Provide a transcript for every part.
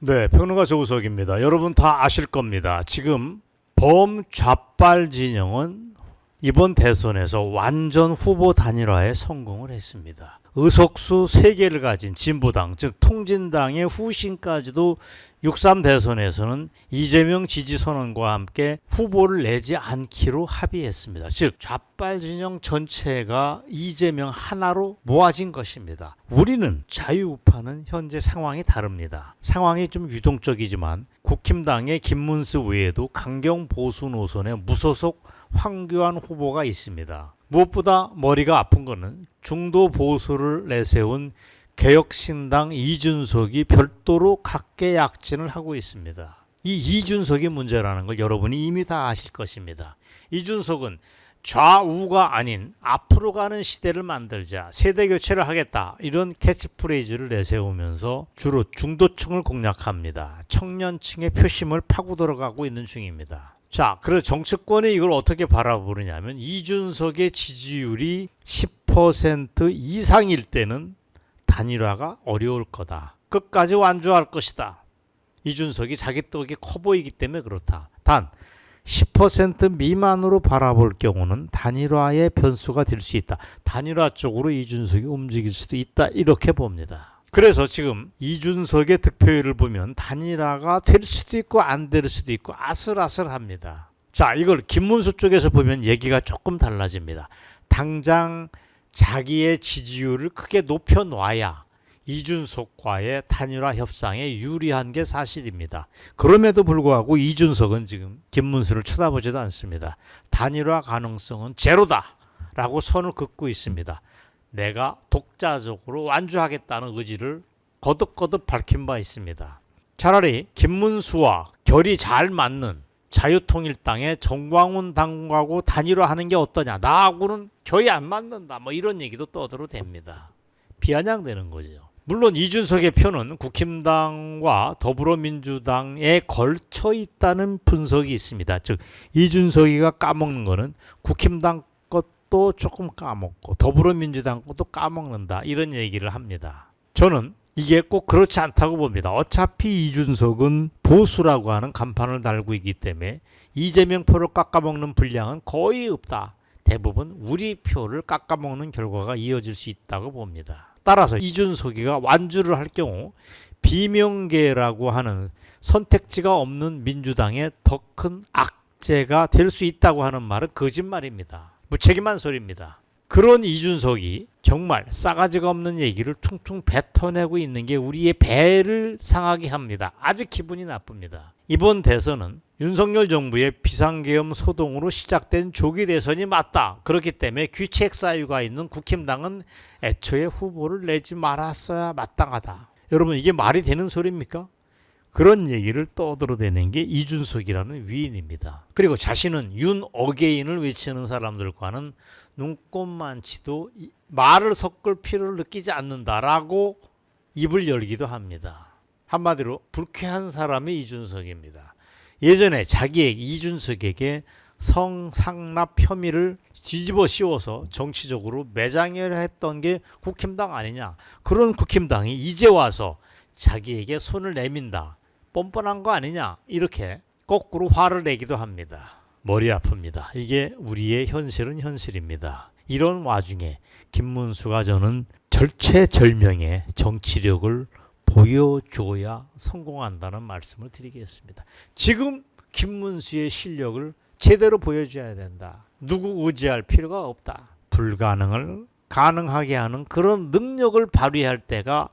네, 평론가 조우석입니다. 여러분 다 아실 겁니다. 지금 범좌빨 진영은 이번 대선에서 완전 후보 단일화에 성공을 했습니다. 의석수 3개를 가진 진보당, 즉 통진당의 후신까지도 6.3 대선에서는 이재명 지지선언과 함께 후보를 내지 않기로 합의했습니다. 즉 좌빨 진영 전체가 이재명 하나로 모아진 것입니다. 우리는 자유우파는 현재 상황이 다릅니다. 상황이 좀 유동적이지만 국힘당의 김문수 외에도 강경 보수 노선의 무소속 황교안 후보가 있습니다. 무엇보다 머리가 아픈 것은 중도 보수를 내세운 개혁신당 이준석이 별도로 각계 약진을 하고 있습니다. 이 이준석의 문제라는 걸 여러분이 이미 다 아실 것입니다. 이준석은 좌우가 아닌 앞으로 가는 시대를 만들자, 세대 교체를 하겠다, 이런 캐치프레이즈를 내세우면서 주로 중도층을 공략합니다. 청년층의 표심을 파고 들어가고 있는 중입니다. 자, 그래서 정치권이 이걸 어떻게 바라보느냐면 이준석의 지지율이 10% 이상일 때는 단일화가 어려울 거다. 끝까지 완주할 것이다. 이준석이 자기 떡이 커 보이기 때문에 그렇다. 단 10% 미만으로 바라볼 경우는 단일화의 변수가 될 수 있다. 단일화 쪽으로 이준석이 움직일 수도 있다. 이렇게 봅니다. 그래서 지금 이준석의 득표율을 보면 단일화가 될 수도 있고 안 될 수도 있고 아슬아슬합니다. 자, 이걸 김문수 쪽에서 보면 얘기가 조금 달라집니다. 당장 자기의 지지율을 크게 높여놔야 이준석과의 단일화 협상에 유리한 게 사실입니다. 그럼에도 불구하고 이준석은 지금 김문수를 쳐다보지도 않습니다. 단일화 가능성은 제로다 라고 선을 긋고 있습니다. 내가 독자적으로 완주하겠다는 의지를 거듭거듭 밝힌 바 있습니다. 차라리 김문수와 결이 잘 맞는 자유통일당의 정광훈 당하고 단일화하는 게 어떠냐. 나하고는 결이 안 맞는다. 뭐 이런 얘기도 떠들어도 됩니다. 비아냥되는 거죠. 물론 이준석의 표는 국힘당과 더불어민주당에 걸쳐 있다는 분석이 있습니다. 즉 이준석이가 까먹는 거는 국힘당 또 조금 까먹고 더불어민주당 것도 까먹는다 이런 얘기를 합니다. 저는 이게 꼭 그렇지 않다고 봅니다. 어차피 이준석은 보수라고 하는 간판을 달고 있기 때문에 이재명 표를 깎아먹는 분량은 거의 없다. 대부분 우리 표를 깎아먹는 결과가 이어질 수 있다고 봅니다. 따라서 이준석이가 완주를 할 경우 비명계라고 하는 선택지가 없는 민주당의 더 큰 악재가 될 수 있다고 하는 말은 거짓말입니다. 무책임한 소리입니다. 그런 이준석이 정말 싸가지가 없는 얘기를 퉁퉁 뱉어내고 있는 게 우리의 배를 상하게 합니다. 아주 기분이 나쁩니다. 이번 대선은 윤석열 정부의 비상계엄 소동으로 시작된 조기 대선이 맞다. 그렇기 때문에 귀책 사유가 있는 국힘당은 애초에 후보를 내지 말았어야 마땅하다. 여러분 이게 말이 되는 소리입니까? 그런 얘기를 떠들어대는 게 이준석이라는 위인입니다. 그리고 자신은 윤 어게인을 외치는 사람들과는 눈꼽만치도 말을 섞을 필요를 느끼지 않는다라고 입을 열기도 합니다. 한마디로 불쾌한 사람이 이준석입니다. 예전에 이준석에게 성상납 혐의를 뒤집어 씌워서 정치적으로 매장을 했던 게 국힘당 아니냐. 그런 국힘당이 이제 와서 자기에게 손을 내민다. 뻔뻔한 거 아니냐 이렇게 거꾸로 화를 내기도 합니다. 머리 아픕니다. 이게 우리의 현실은 현실입니다. 이런 와중에 김문수가 저는 절체절명의 정치력을 보여줘야 성공한다는 말씀을 드리겠습니다. 지금 김문수의 실력을 제대로 보여줘야 된다. 누구 의지할 필요가 없다. 불가능을 가능하게 하는 그런 능력을 발휘할 때가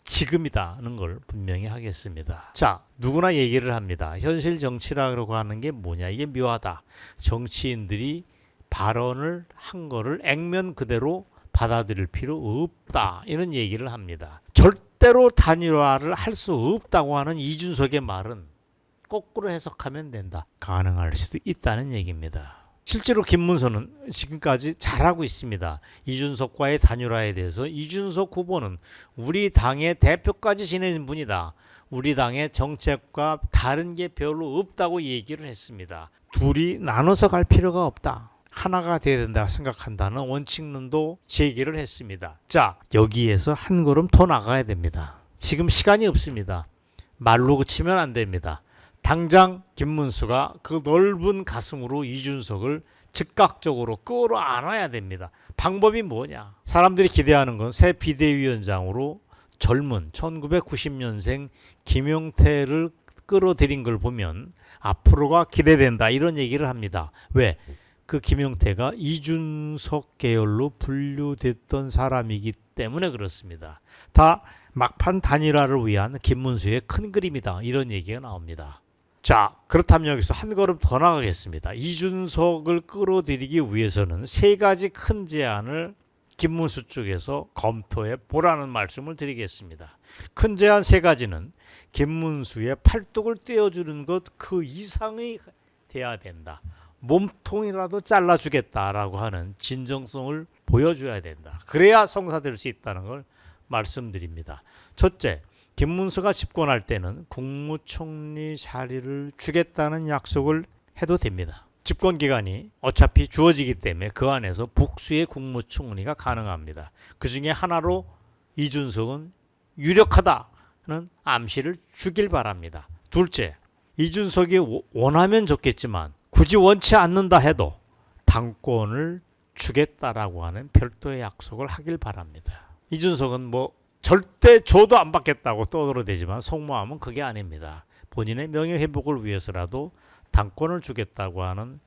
지금이다는 걸 분명히 하겠습니다. 자, 누구나 얘기를 합니다. 현실 정치라고 하는 게 뭐냐. 이게 묘하다. 정치인들이 발언을 한 거를 액면 그대로 받아들일 필요 없다. 이런 얘기를 합니다. 절대로 단일화를 할 수 없다고 하는 이준석의 말은 거꾸로 해석하면 된다. 가능할 수도 있다는 얘기입니다. 실제로 김문수는 지금까지 잘하고 있습니다. 이준석과의 단일화에 대해서 이준석 후보는 우리 당의 대표까지 지내는 분이다. 우리 당의 정책과 다른 게 별로 없다고 얘기를 했습니다. 둘이 나눠서 갈 필요가 없다. 하나가 돼야 된다 생각한다는 원칙론도 제기를 했습니다. 자, 여기에서 한 걸음 더 나가야 됩니다. 지금 시간이 없습니다. 말로 그치면 안 됩니다. 당장 김문수가 그 넓은 가슴으로 이준석을 즉각적으로 끌어안아야 됩니다. 방법이 뭐냐? 사람들이 기대하는 건 새 비대위원장으로 젊은 1990년생 김용태를 끌어들인 걸 보면 앞으로가 기대된다 이런 얘기를 합니다. 왜? 그 김용태가 이준석 계열로 분류됐던 사람이기 때문에 그렇습니다. 다 막판 단일화를 위한 김문수의 큰 그림이다 이런 얘기가 나옵니다. 자, 그렇다면 여기서 한 걸음 더 나가겠습니다. 이준석을 끌어들이기 위해서는 세 가지 큰 제안을 김문수 쪽에서 검토해 보라는 말씀을 드리겠습니다. 큰 제안 세 가지는 김문수의 팔뚝을 떼어주는 것 그 이상이 돼야 된다. 몸통이라도 잘라주겠다라고 하는 진정성을 보여줘야 된다. 그래야 성사될 수 있다는 걸 말씀드립니다. 첫째, 김문수가 집권할 때는 국무총리 자리를 주겠다는 약속을 해도 됩니다. 집권 기간이 어차피 주어지기 때문에 그 안에서 복수의 국무총리가 가능합니다. 그 중에 하나로 이준석은 유력하다는 암시를 주길 바랍니다. 둘째, 이준석이 원하면 좋겠지만 굳이 원치 않는다 해도 당권을 주겠다라고 하는 별도의 약속을 하길 바랍니다. 이준석은 뭐 절대 줘도 안 받겠다고 떠들어대지만 속마음은 그게 아닙니다. 본인의 명예회복을 위해서라도 당권을 주겠다고 하는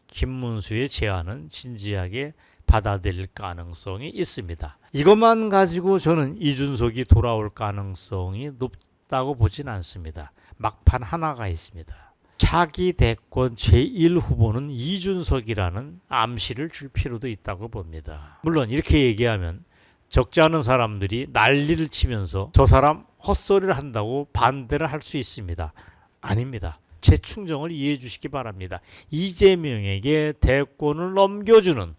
김문수의 제안은 진지하게 받아들일 가능성이 있습니다. 이것만 가지고 저는 이준석이 돌아올 가능성이 높다고 보진 않습니다. 막판 하나가 있습니다. 차기 대권 제1후보는 이준석이라는 암시를 줄 필요도 있다고 봅니다. 물론 이렇게 얘기하면 적지 않은 사람들이 난리를 치면서 저 사람 헛소리를 한다고 반대를 할 수 있습니다. 아닙니다. 제 충정을 이해해 주시기 바랍니다. 이재명에게 대권을 넘겨주는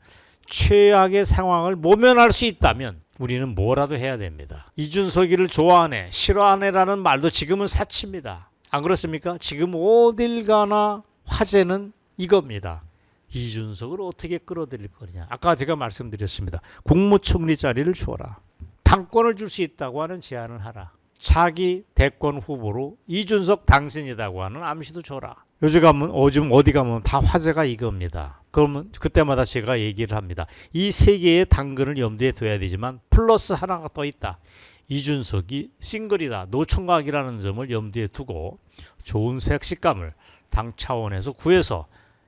최악의 상황을 모면할 수 있다면 우리는 뭐라도 해야 됩니다. 이준석이를 좋아하네, 싫어하네라는 말도 지금은 사치입니다. 안 그렇습니까? 지금 어딜 가나 화제는 이겁니다. 이준석을 어떻게 끌어들일 거냐. 아까 제가 말씀드렸습니다. 국무총리 자리를 주어라. 당권을 줄 수 있다고 하는 제안을 하라. 차기 대권 후보로 이준석 당신이라고 하는 암시도 줘라. 요즘 어디 가면 다 화제가 이겁니다. 그러면 그때마다 제가 얘기를 합니다. 이 세 개의 당근을 염두에 둬야 되지만 플러스 하나가 더 있다. 이준석이 싱글이다. 노총각이라는 점을 염두에 두고 좋은 색식감을 당 차원에서 구해서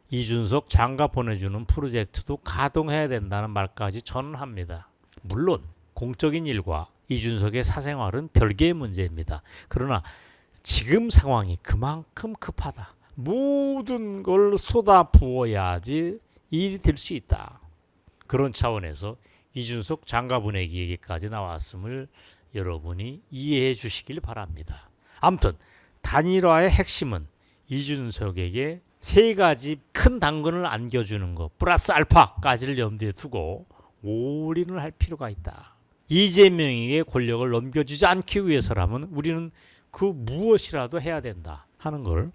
이준석 장가 보내주는 프로젝트도 가동해야 된다는 말까지 전합니다. 물론 공적인 일과 이준석의 사생활은 별개의 문제입니다. 그러나 지금 상황이 그만큼 급하다. 모든 걸 쏟아 부어야지 일이 될 수 있다. 그런 차원에서 이준석 장가 보내기 얘기까지 나왔음을 여러분이 이해해 주시길 바랍니다. 아무튼 단일화의 핵심은 이준석에게 세 가지 큰 당근을 안겨주는 것 플러스 알파까지를 염두에 두고 올인을 할 필요가 있다. 이재명에게 권력을 넘겨주지 않기 위해서라면 우리는 그 무엇이라도 해야 된다 하는 걸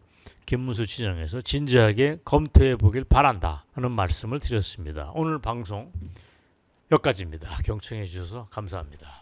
김문수 진영에서 진지하게 검토해 보길 바란다 하는 말씀을 드렸습니다. 오늘 방송 여기까지입니다. 경청해 주셔서 감사합니다.